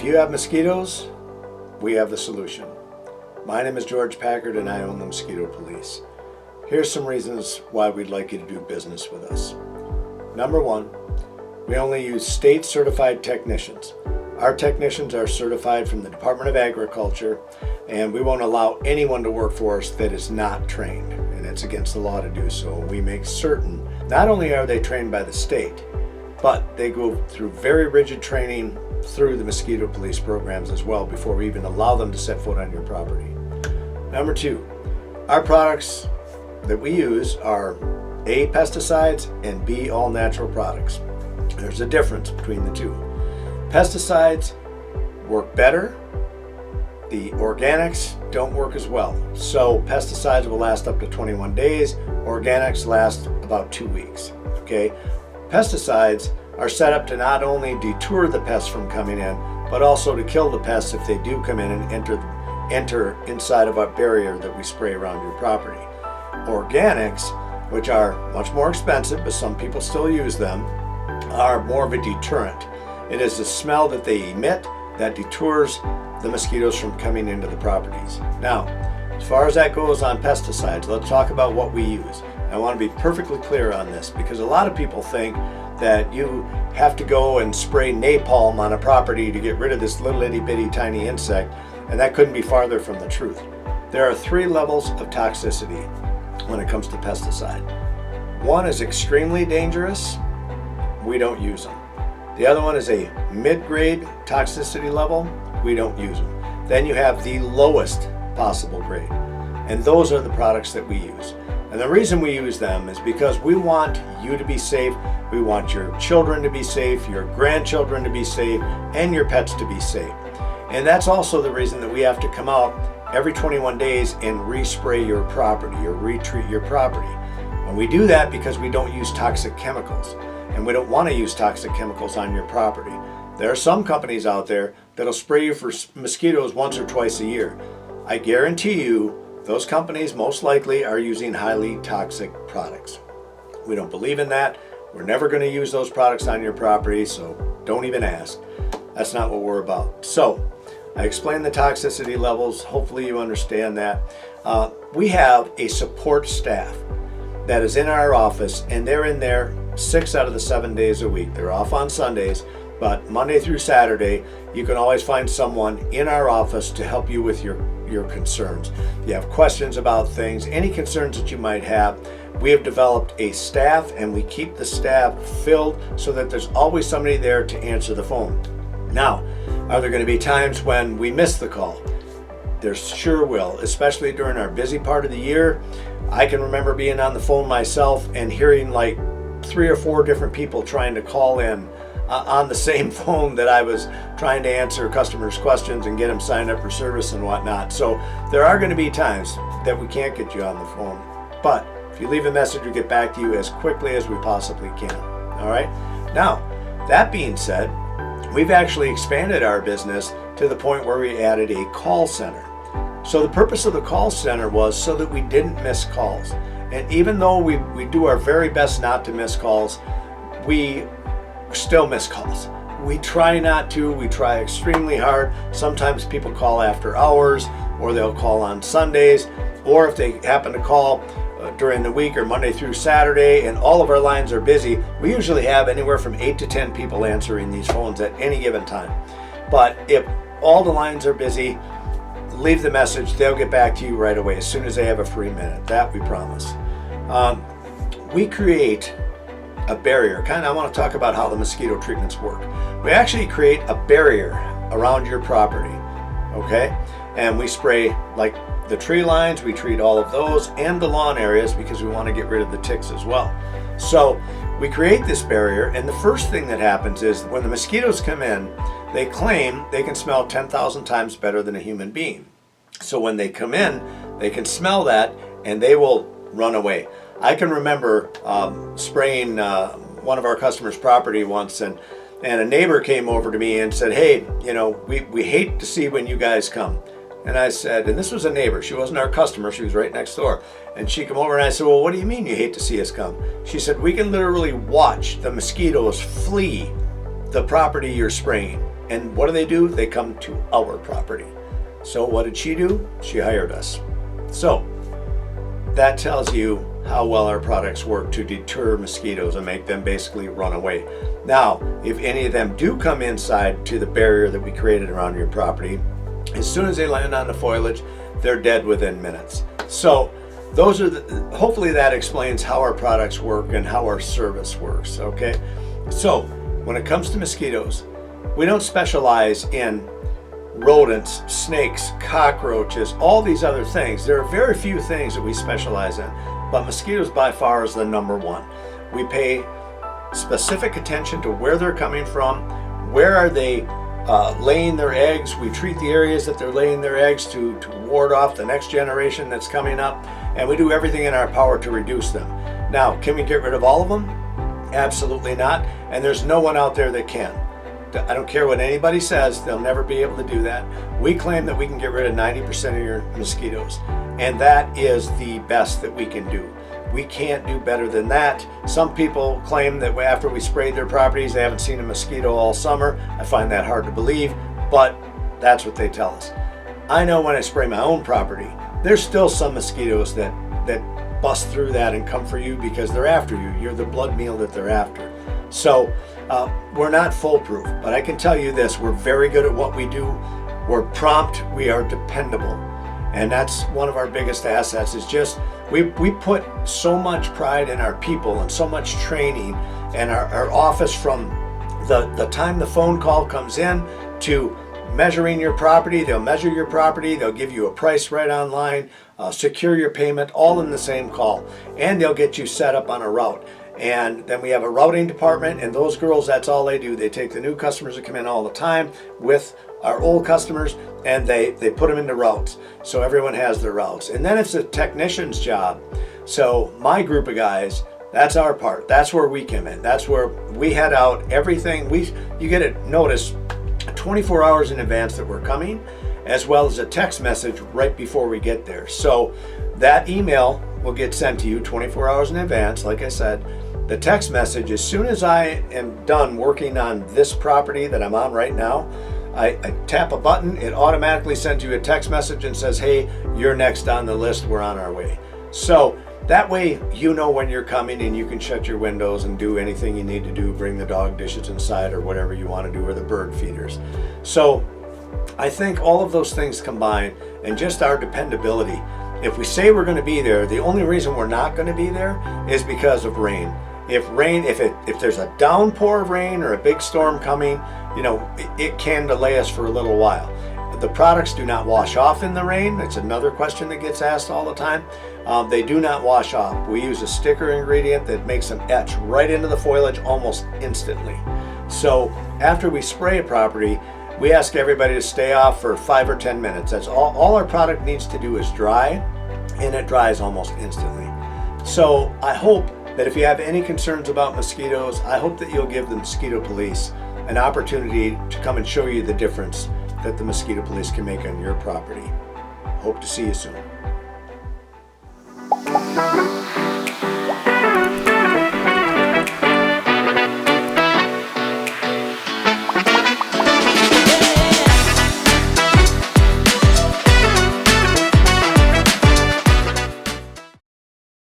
If you have mosquitoes, we have the solution. My name is George Packard and I own the Mosquito Police. Here's some reasons why we'd like you to do business with us. Number one, we only use state certified technicians. Our technicians are certified from the Department of Agriculture, and we won't allow anyone to work for us that is not trained, and it's against the law to do so. We make certain not only are they trained by the state, but they go through very rigid training through the Mosquito Police programs as well before we even allow them to set foot on your property. Number two, our products that we use are A, pesticides, and B, all natural products. There's a difference between the two. Pesticides work better. The organics don't work as well. So pesticides will last up to 21 days. Organics last about 2 weeks. Okay. Pesticides are set up to not only deter the pests from coming in, but also to kill the pests if they do come in and enter inside of a barrier that we spray around your property. Organics, which are much more expensive, but some people still use them, are more of a deterrent. It is the smell that they emit that deters the mosquitoes from coming into the properties. Now, as far as that goes on pesticides, let's talk about what we use. I want to be perfectly clear on this because a lot of people think that you have to go and spray napalm on a property to get rid of this little itty bitty tiny insect, and that couldn't be farther from the truth. There are 3 levels of toxicity when it comes to pesticide. One is extremely dangerous. We don't use them. The other one is a mid-grade toxicity level. We don't use them. Then you have the lowest possible grade. And those are the products that we use. And the reason we use them is because we want you to be safe. We want your children to be safe, your grandchildren to be safe, and your pets to be safe. And that's also the reason that we have to come out every 21 days and respray your property or retreat your property. And we do that because we don't use toxic chemicals. And we don't want to use toxic chemicals on your property. There are some companies out there that'll spray you for mosquitoes once or twice a year. I guarantee you those companies most likely are using highly toxic products. We don't believe in that. We're never going to use those products on your property, so don't even ask. That's not what we're about. So I explained the toxicity levels. Hopefully you understand that. We have a support staff that is in our office, and they're in there 6 out of the 7 days a week. They're off on Sundays, but Monday through Saturday, you can always find someone in our office to help you with your concerns. If you have questions about things, any concerns that you might have, we have developed a staff, and we keep the staff filled so that there's always somebody there to answer the phone. Now, are there going to be times when we miss the call? There sure will, especially during our busy part of the year. I can remember being on the phone myself and hearing like 3 or 4 different people trying to call in on the same phone that I was trying to answer customers' questions and get them signed up for service and whatnot. So there are going to be times that we can't get you on the phone. But if you leave a message, we'll get back to you as quickly as we possibly can. All right? Now, that being said, we've actually expanded our business to the point where we added a call center. So the purpose of the call center was so that we didn't miss calls. And even though we do our very best not to miss calls, we still miss calls. We try not to. We try extremely hard. Sometimes people call after hours, or they'll call on Sundays, or if they happen to call during the week or Monday through Saturday and all of our lines are busy, we usually have anywhere from 8 to 10 people answering these phones at any given time. But if all the lines are busy, leave the message. They'll get back to you right away as soon as they have a free minute. That we promise. We create a barrier. I want to talk about how the mosquito treatments work. We actually create a barrier around your property, okay? And we spray like the tree lines, we treat all of those, and the lawn areas because we want to get rid of the ticks as well. So we create this barrier, and the first thing that happens is when the mosquitoes come in, they claim they can smell 10,000 times better than a human being. So when they come in, they can smell that and they will run away. I can remember spraying one of our customers' property once, and a neighbor came over to me and said, hey, we hate to see when you guys come. And I said, and this was a neighbor, she wasn't our customer, she was right next door. And she came over and I said, well, what do you mean you hate to see us come? She said, we can literally watch the mosquitoes flee the property you're spraying. And what do? They come to our property. So what did she do? She hired us. So that tells you how well our products work to deter mosquitoes and make them basically run away. Now, if any of them do come inside to the barrier that we created around your property, as soon as they land on the foliage, they're dead within minutes. So those are hopefully that explains how our products work and how our service works, okay? So when it comes to mosquitoes, we don't specialize in rodents, snakes, cockroaches, all these other things. There are very few things that we specialize in, but mosquitoes by far is the number one. We pay specific attention to where they're coming from, where are they laying their eggs. We treat the areas that they're laying their eggs to ward off the next generation that's coming up, and we do everything in our power to reduce them. Now, can we get rid of all of them? Absolutely not, and there's no one out there that can. I don't care what anybody says, they'll never be able to do that. We claim that we can get rid of 90% of your mosquitoes, and that is the best that we can do. We can't do better than that. Some people claim that after we sprayed their properties, they haven't seen a mosquito all summer. I find that hard to believe, but that's what they tell us. I know when I spray my own property, there's still some mosquitoes that bust through that and come for you because they're after you. You're the blood meal that they're after. So we're not foolproof, but I can tell you this, we're very good at what we do. We're prompt, we are dependable. And that's one of our biggest assets is just, we put so much pride in our people and so much training, and our office from the time the phone call comes in to measuring your property. They'll measure your property, they'll give you a price right online, secure your payment, all in the same call, and they'll get you set up on a route. And then we have a routing department, and those girls, that's all they do. They take the new customers that come in all the time with our old customers, and they put them into routes. So everyone has their routes. And then it's a technician's job. So my group of guys, that's our part. That's where we come in. That's where we head out. Everything, you get a notice 24 hours in advance that we're coming, as well as a text message right before we get there. So that email will get sent to you 24 hours in advance, like I said. The text message, as soon as I am done working on this property that I'm on right now, I tap a button, it automatically sends you a text message and says, hey, you're next on the list, we're on our way. So that way you know when you're coming, and you can shut your windows and do anything you need to do, bring the dog dishes inside or whatever you want to do, or the bird feeders. So I think all of those things combined, and just our dependability. If we say we're going to be there, the only reason we're not going to be there is because of rain. If there's a downpour of rain or a big storm coming, it can delay us for a little while. The products do not wash off in the rain. It's another question that gets asked all the time. They do not wash off. We use a sticker ingredient that makes them etch right into the foliage almost instantly. So after we spray a property, we ask everybody to stay off for 5 or 10 minutes. That's all our product needs to do is dry, and it dries almost instantly. So I hope that if you have any concerns about mosquitoes, I hope that you'll give the Mosquito Police an opportunity to come and show you the difference that the Mosquito Police can make on your property. Hope to see you soon.